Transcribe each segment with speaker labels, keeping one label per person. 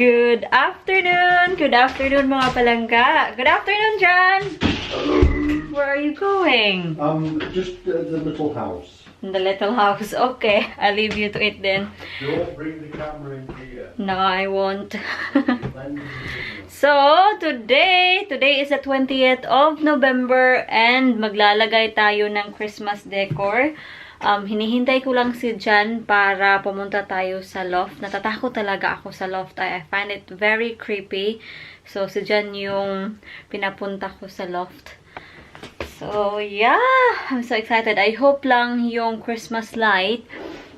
Speaker 1: Good afternoon! Good afternoon mga palangga! Good afternoon, John! Where are you going?
Speaker 2: Just the little house.
Speaker 1: In the little house. Okay, I'll leave you to it then.
Speaker 2: Don't bring the camera in here.
Speaker 1: No, I won't. So, today is the 20th of November and maglalagay tayo ng Christmas decor. Hinihintay ko lang si Jan para pumunta tayo sa loft. Natatakot talaga ako sa loft. I find it very creepy. So, si Jan yung pinapunta ko sa loft. So, yeah. I'm so excited. I hope lang yung Christmas light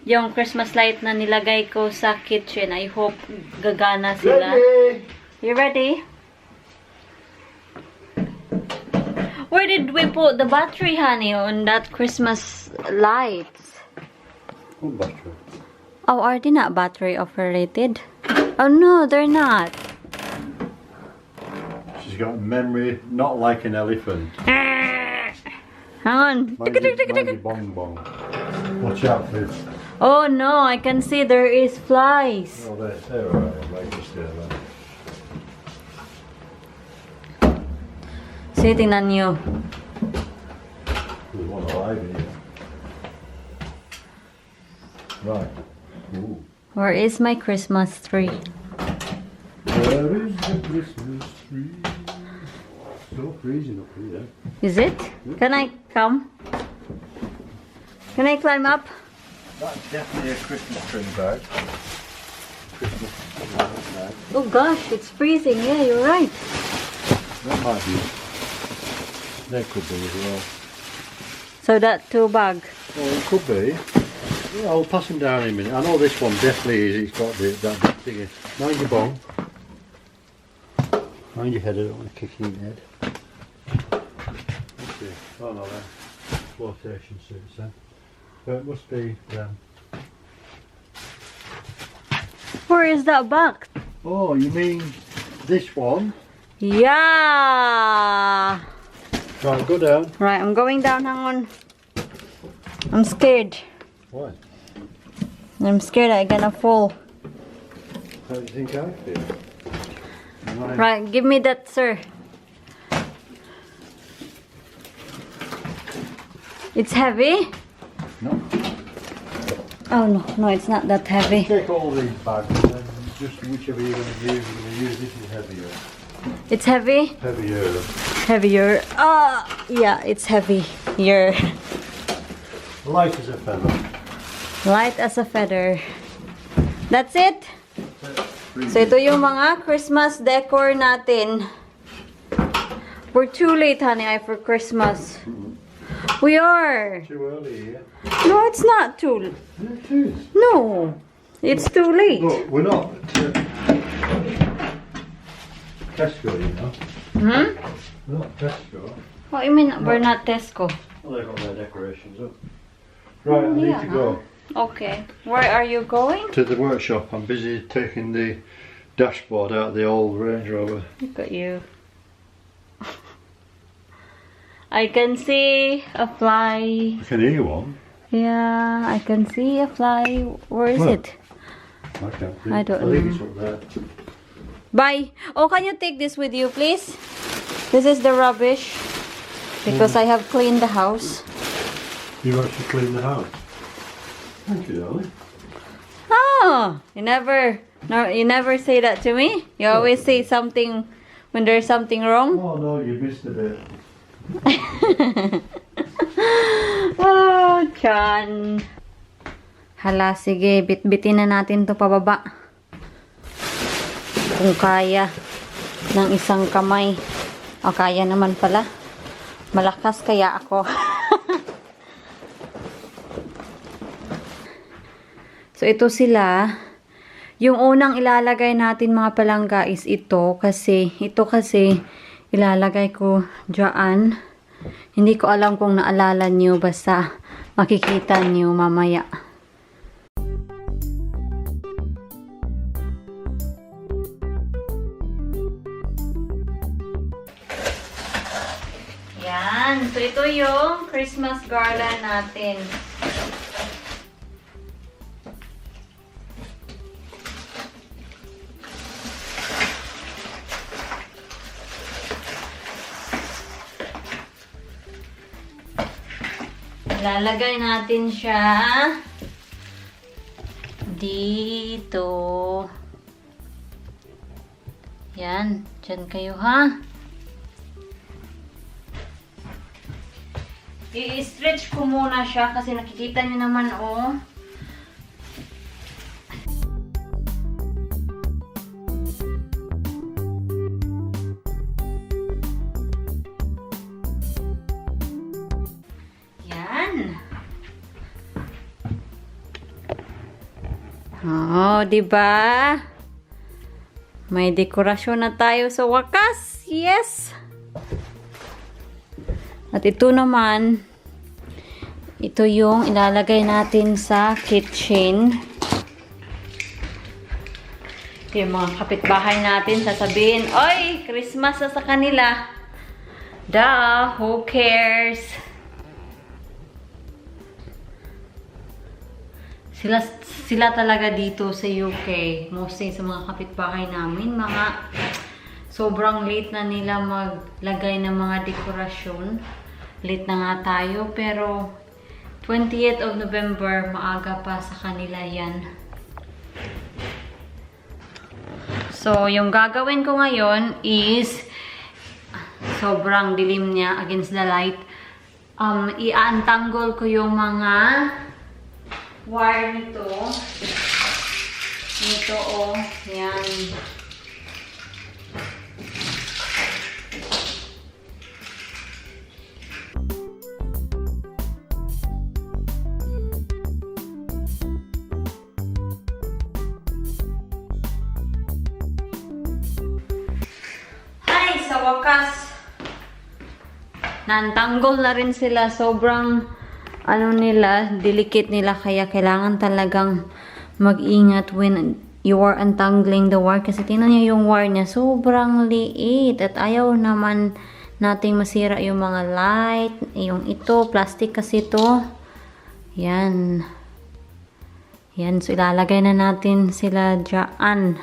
Speaker 1: na nilagay ko sa kitchen, I hope gagana sila.
Speaker 2: Ready?
Speaker 1: You ready? Where did we put the battery, honey, on that Christmas lights?
Speaker 2: What battery?
Speaker 1: Oh, are they not battery operated? Oh no, they're not.
Speaker 2: She's got memory not like an elephant.
Speaker 1: Hang on.
Speaker 2: Mind your bong bong. Watch out, please.
Speaker 1: Oh no, I can see there is flies.
Speaker 2: Oh, they're alright. I'd like to stay there.
Speaker 1: Sige, tingnan nyo.
Speaker 2: There's one alive in here. Right. Ooh.
Speaker 1: Where is my Christmas tree?
Speaker 2: Where is the Christmas tree? So freezing up here.
Speaker 1: Is it? Can I come? Can I climb up?
Speaker 2: That's definitely a Christmas tree bag. Christmas bag.
Speaker 1: Oh gosh, it's freezing. Yeah, you're right.
Speaker 2: That might be. That could be as well.
Speaker 1: So that 2 bag.
Speaker 2: Oh, it could be. Yeah, I'll pass him down in a minute. I know this one definitely is. It's got that big thing. Mind your bong. Mind your head. I don't want to kick you in the head. Okay. Oh no, then. Flotation suits then. But it must be them.
Speaker 1: Where is that bag?
Speaker 2: Oh, you mean this one?
Speaker 1: Yeah.
Speaker 2: Right, go down.
Speaker 1: Right, I'm going down. Hang on. I'm scared.
Speaker 2: Why?
Speaker 1: I'm scared I'm gonna fall.
Speaker 2: How do you think I feel?
Speaker 1: Right, give me that, sir. It's heavy?
Speaker 2: No.
Speaker 1: Oh no, it's not that heavy.
Speaker 2: Take all these bags and then just whichever you're going to use. You're going to use this is heavier.
Speaker 1: It's heavy?
Speaker 2: Heavier.
Speaker 1: Heavier. Yeah, it's heavier.
Speaker 2: Light as a feather.
Speaker 1: Light as a feather. That's it? So ito yung mga Christmas decor natin. We're too late, honey, for Christmas. We are.
Speaker 2: Too early here.
Speaker 1: No, it's not too.
Speaker 2: It is.
Speaker 1: No, it's too late.
Speaker 2: Look, we're not Tesco, you know.
Speaker 1: Hmm?
Speaker 2: We're not Tesco.
Speaker 1: What do you mean we're not Tesco?
Speaker 2: Well, they've got their decorations up. Right, I need
Speaker 1: yeah,
Speaker 2: to go
Speaker 1: Okay. Where are you going?
Speaker 2: to the workshop. I'm busy taking the dashboard out of the old Range Rover.
Speaker 1: Look at you. I can see a fly.
Speaker 2: I can hear one.
Speaker 1: Yeah, I can see a fly. Where is
Speaker 2: Where?
Speaker 1: it?
Speaker 2: I can't see.
Speaker 1: I don't
Speaker 2: I think
Speaker 1: know.
Speaker 2: it's up there.
Speaker 1: Bye. Oh, can you take this with you, please? This is the rubbish. Because I have cleaned the house.
Speaker 2: You actually cleaned the house. Thank you, darling.
Speaker 1: Oh, you never say that to me. You always say something when there's something wrong.
Speaker 2: Oh no, you missed a bit.
Speaker 1: Oh, Chan. Hala, sige. Bitbitin na natin to pababa. Kung kaya ng isang kamay. O, kaya naman pala. Malakas kaya ako. So, ito sila. Yung unang ilalagay natin mga palangga is ito. Kasi ilalagay ko dyan. Hindi ko alam kung naalala nyo. Basta makikita nyo mamaya. Yan. So, ito yung Christmas garland natin. Ilalagay natin siya dito. Yan. Diyan kayo, ha? I-stretch ko muna siya kasi nakikita niyo naman, oh. Oh, 'di ba? May dekorasyon na tayo sa wakas. Yes. At ito naman, ito yung ilalagay natin sa kitchen. Ito yung mga kapitbahay natin sasabihin, "Oy, Christmas na sa kanila." Duh, who cares? Sila talaga dito sa UK. Mostly sa mga kapitbahay namin. Sobrang late na nila maglagay ng mga dekorasyon. Late na nga tayo. Pero 20th of November, maaga pa sa kanila yan. So, yung gagawin ko ngayon is sobrang dilim niya against the light. I-untangle ko yung mga wire nito. Nito, oh. Yan. Ay, sa wakas. Nantanggol na rin sila. Sobrang delicate nila, kaya kailangan talagang mag-ingat when you are untangling the wire. Kasi tingnan niyo yung wire niya, sobrang liit. At ayaw naman nating masira yung mga light. Yung ito, plastic kasi ito. Yan. Yan, so ilalagay na natin sila dyan.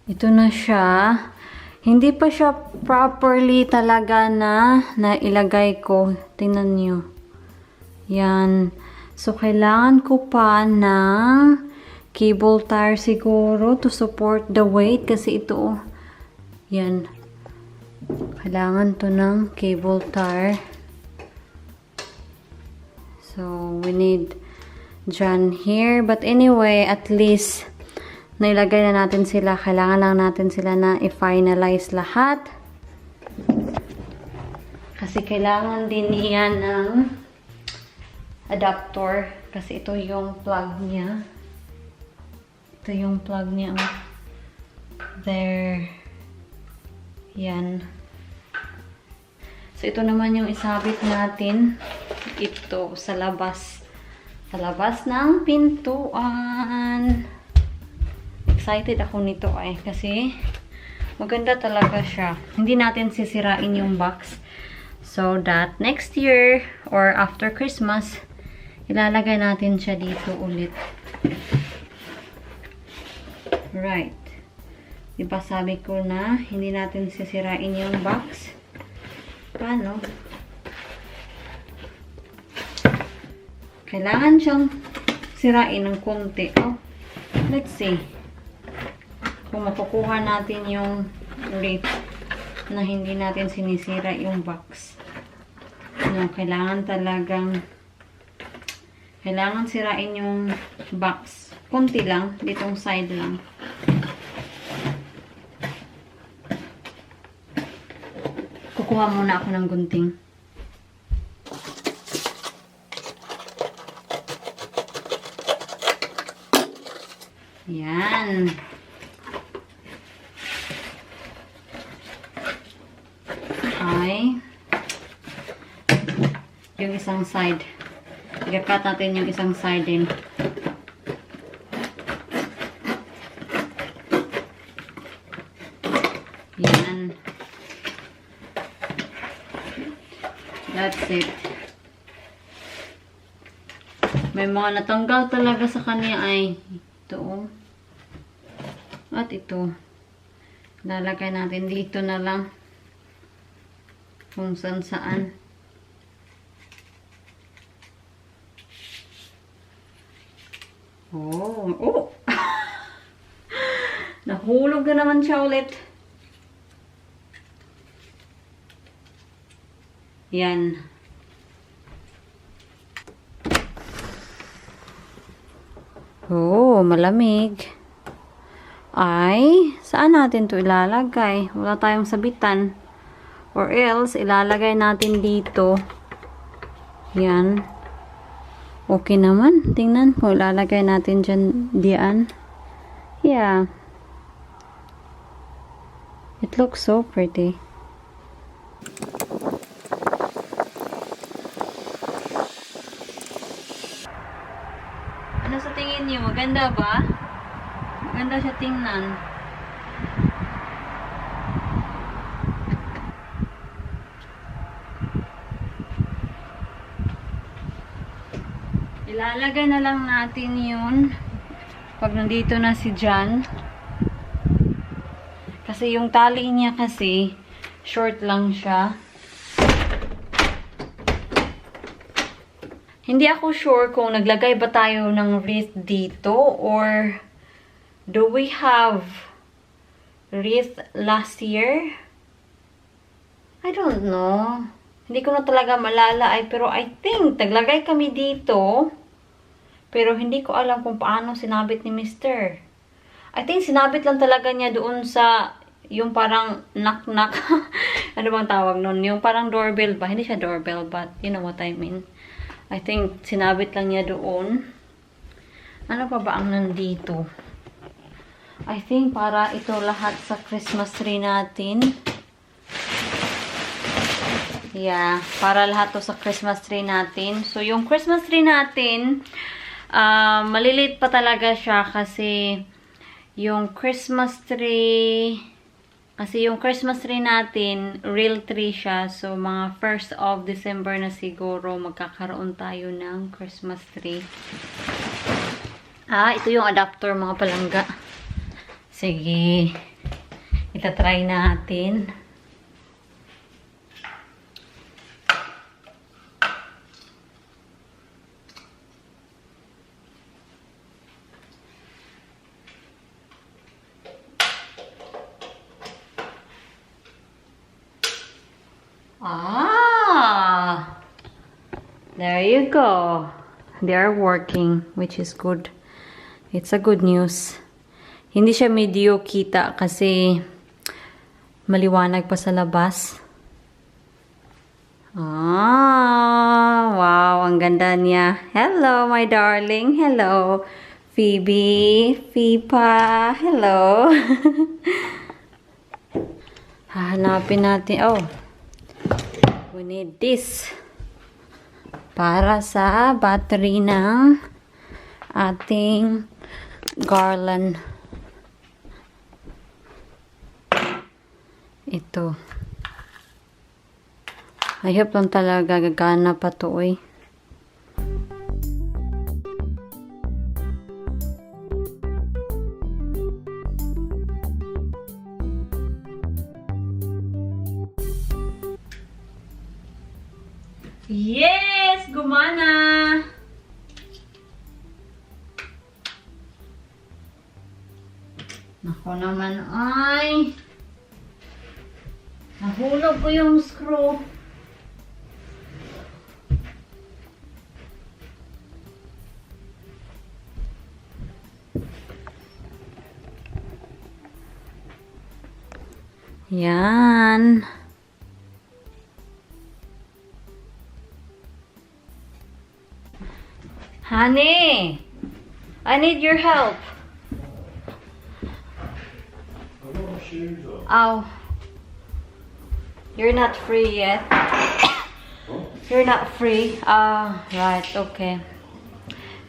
Speaker 1: Ito na siya. Hindi pa siya properly talaga na ilagay ko. Tingnan nyo. Yan. So, kailangan ko pa ng cable tire siguro to support the weight. Kasi ito, yan. Kailangan to ng cable tire. So, we need dyan here. But anyway, at least nailagay na natin sila. Kailangan lang natin sila na i-finalize lahat. Kasi kailangan din yan ng adapter. Kasi ito yung plug niya. Ito yung plug niya. There. Yan. So, ito naman yung isabit natin. Ito sa labas. Sa labas ng pintuan. Excited ako nito kasi maganda talaga siya. Hindi natin sisirain yung box. So that next year or after Christmas, ilalagay natin siya dito ulit. Right. Diba sabi ko na hindi natin sisirain yung box? Paano? Kailangan siyang sirain ng konti. Oh, let's see. Kung makukuha natin yung rate na hindi natin sinisira yung box. No, kailangan sirain yung box. Kunti lang, ditong side lang. Kukuha muna ako ng gunting. Yan. Yung isang side. I-cut natin yung isang side din. Yan. That's it. May mga natanggal talaga sa kanya ay ito. At ito. Lalagay natin dito na lang. Kung saan. Oh! Nahulog na naman siya ulit. Yan. Oh, malamig. Ay, saan natin to ilalagay? Wala tayong sabitan. Or else, ilalagay natin dito. Yan. Okay naman. Tingnan kung ilalagay natin dyan, diyan. Yeah. It looks so pretty. Ano sa tingin niyo? Maganda ba? Maganda siya tingnan. Ilalagay na lang natin yun pag nandito na si John. Kasi yung tali niya kasi short lang siya. Hindi ako sure kung naglagay ba tayo ng wreath dito or do we have wreath last year? I don't know. Hindi ko na talaga malala pero I think naglagay kami dito. Pero hindi ko alam kung paano sinabit ni Mr. I think sinabit lang talaga niya doon sa yung parang knock-knock. Ano bang tawag nun? Yung parang doorbell ba? Hindi siya doorbell but you know what I mean. I think sinabit lang niya doon. Ano pa ba ang nandito? I think para ito lahat sa Christmas tree natin. Yeah, para lahat to sa Christmas tree natin. So yung Christmas tree natin, malilit pa talaga siya kasi yung Christmas tree natin, real tree siya. So, mga 1st of December na siguro magkakaroon tayo ng Christmas tree. Ito yung adapter mga palangga. Sige. Itatry natin. There you go. They are working, which is good. It's a good news. Hindi siya medyo kita kasi maliwanag pa sa labas. Wow, ang ganda niya. Hello, my darling. Hello, Phoebe, Fipa. Hello. Hahanapin natin. Oh, we need this. Para sa battery ng ating garland. Ito. I hope lang talaga gagana pa to eh. Yes! Gumana! Ako naman ay nahulog ko yung screw. Yan. Honey, I need your help. Oh, you're not free yet. You're not free. Right, okay.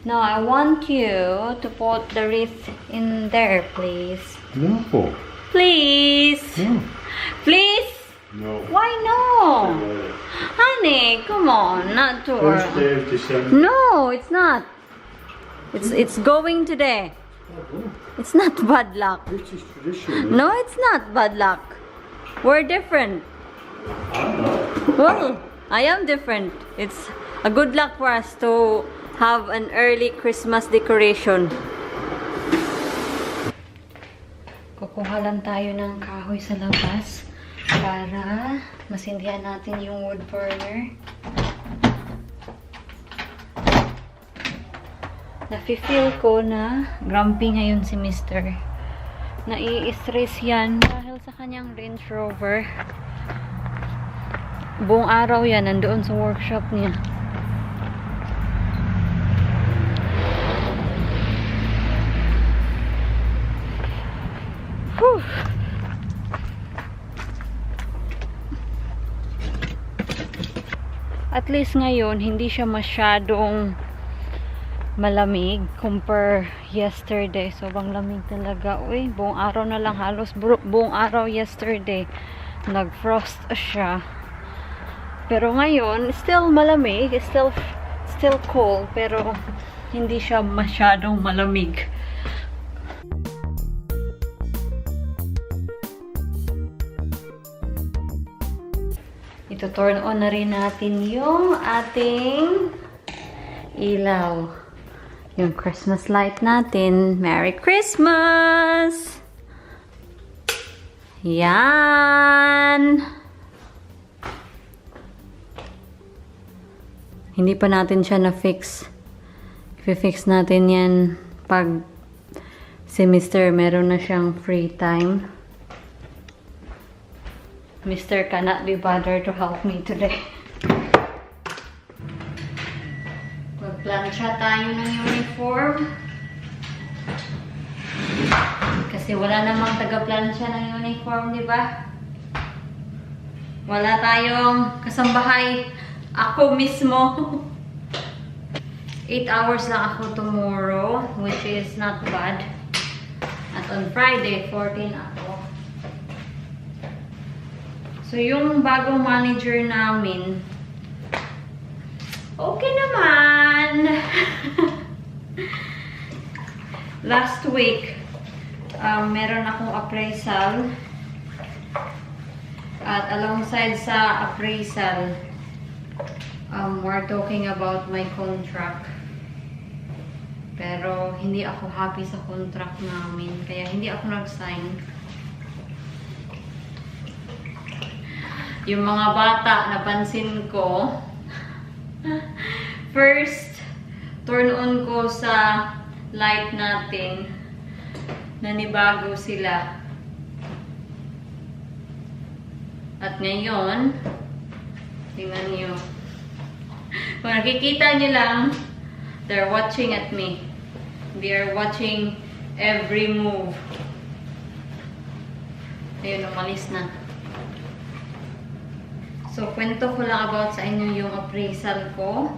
Speaker 1: No, I want you to put the wreath in there, please.
Speaker 2: No.
Speaker 1: Please.
Speaker 2: No.
Speaker 1: Please.
Speaker 2: No.
Speaker 1: Why no? Honey, come on, not to
Speaker 2: First day of December.
Speaker 1: No, it's not. It's going today. It's not bad luck.
Speaker 2: British tradition.
Speaker 1: No, it's not bad luck. We're different.
Speaker 2: I'm not.
Speaker 1: Well, I am different. It's a good luck for us to have an early Christmas decoration. Kukuha lang tayo ng kahoy sa labas para masindihan natin yung wood burner. Nafe-feel ko na grumpy ngayon si Mr. Nai-stress yan dahil sa kanyang Range Rover. Buong araw yan, nandoon sa workshop niya. Whew. At least ngayon, hindi siya masyadong malamig compare yesterday. Sobrang lamig talaga. Uy, buong araw na lang halos. Buong araw yesterday. Nag-frost siya. Pero ngayon, still malamig. Still cold. Pero hindi siya masyadong malamig. Ito, turn on na rin natin yung ating ilaw. Yung Christmas light natin. Merry Christmas! Yan! Hindi pa natin siya na-fix. I-fix natin yan pag si Mr. meron na siyang free time. Mr. cannot be bothered to help me today. Magplansya tayo ng uniform. Kasi wala namang taga-plansya ng uniform, di ba? Wala tayong kasambahay. Ako mismo. 8 hours lang ako tomorrow, which is not bad. At on Friday, 14 ako. So, yung bagong manager namin, okay naman. Last week, meron akong appraisal. At alongside sa appraisal, we're talking about my contract. Pero hindi ako happy sa contract namin. Kaya hindi ako nag-sign. Yung mga bata, napansin ko, first, turn on ko sa light natin, nanibago sila. At ngayon, tingnan nyo. Kung nakikita nyo lang, they're watching at me. They are watching every move. Ayun, umalis na. So, kwento ko lang about sa inyo yung appraisal ko.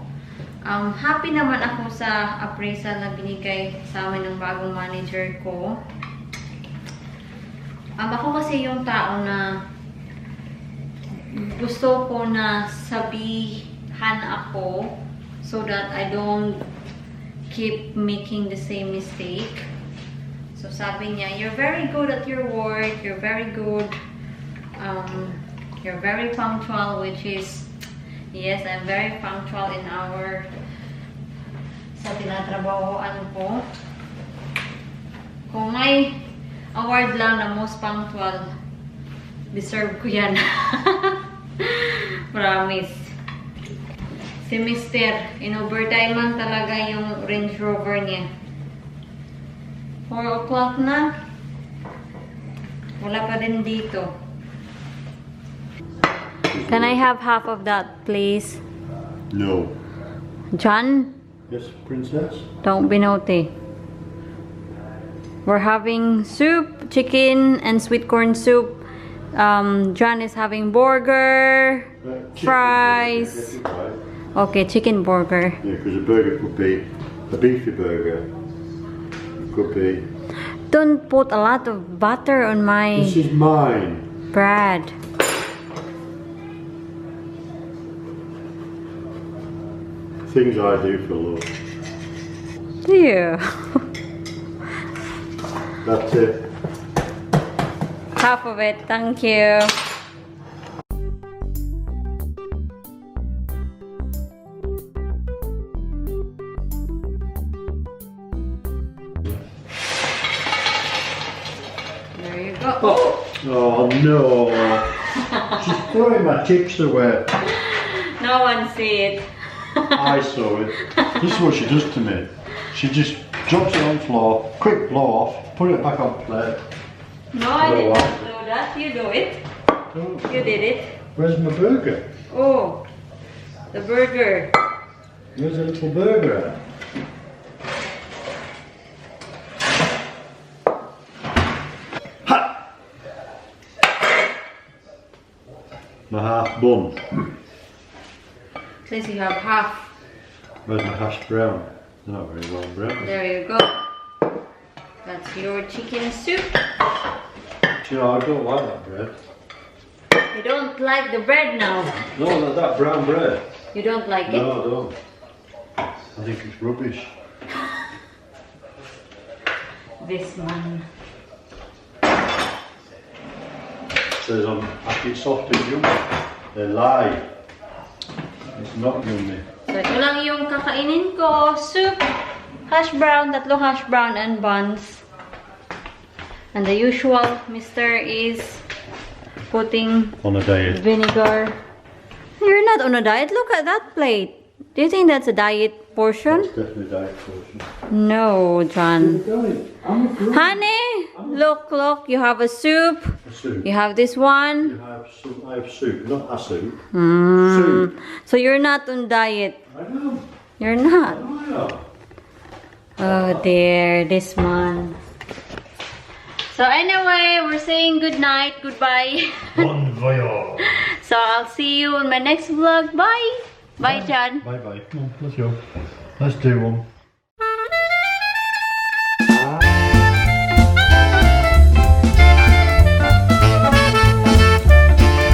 Speaker 1: Happy naman ako sa appraisal na binigay sa amin ng bagong manager ko. Ako kasi yung tao na gusto ko na sabihan ako so that I don't keep making the same mistake. So, sabi niya, you're very good at your work, you're very good, you're very punctual, which is, yes, I'm very punctual in sa tinatrabahoan ko. Kung may award lang na most punctual, deserve ko yan. Promise. Si Mr. in-overtime man talaga yung Range Rover niya. 4 o'clock na. Wala pa din dito. Can I have half of that, please?
Speaker 2: No.
Speaker 1: John?
Speaker 2: Yes, princess?
Speaker 1: Don't be naughty. We're having soup, chicken, and sweet corn soup. John is having burger, fries. Okay, chicken burger.
Speaker 2: Yeah, because a burger could be a beefy burger. It could be.
Speaker 1: Don't put a lot of butter on my
Speaker 2: This is mine.
Speaker 1: bread.
Speaker 2: Things I do for love.
Speaker 1: Yeah.
Speaker 2: That's it.
Speaker 1: Half of it, thank you. There you go.
Speaker 2: Oh no! She's throwing my chips away.
Speaker 1: No one see it.
Speaker 2: I saw it. This is what she does to me. She just drops it on the floor, quick blow off, put it back on plate.
Speaker 1: No, I did not do that. You do it.
Speaker 2: Oh,
Speaker 1: You did it.
Speaker 2: where's my burger?
Speaker 1: Oh, the burger.
Speaker 2: Where's the little burger at? Ha! My half bun.
Speaker 1: Since you have half.
Speaker 2: Where's my hash brown? They're not very well brown.
Speaker 1: There you go. That's your chicken soup.
Speaker 2: You know, I don't like that bread.
Speaker 1: You don't like the bread now.
Speaker 2: No, that brown bread.
Speaker 1: You don't like it?
Speaker 2: No, I don't. I think it's rubbish.
Speaker 1: This one.
Speaker 2: Says on happy soft and yummy. They lie. It's not yummy.
Speaker 1: So ito lang yung kakainin ko. Soup, hash brown, tatlong hash brown and buns. And the usual, Mr. is putting
Speaker 2: On a diet.
Speaker 1: vinegar. You're not on a diet. Look at that plate. Do you think that's a diet portion?
Speaker 2: It's definitely a diet portion.
Speaker 1: No, John.
Speaker 2: I'm a food.
Speaker 1: Honey, look, you have a soup.
Speaker 2: A soup.
Speaker 1: You have this one.
Speaker 2: I have soup, not a soup.
Speaker 1: Mm.
Speaker 2: Soup.
Speaker 1: So you're not on diet.
Speaker 2: I know.
Speaker 1: You're not.
Speaker 2: I know.
Speaker 1: Oh dear, this one. So anyway, we're saying good night, goodbye.
Speaker 2: Bon voyage.
Speaker 1: So I'll see you in my next vlog. Bye. Bye, John.
Speaker 2: Bye bye. Come on, let's go. Let's do one.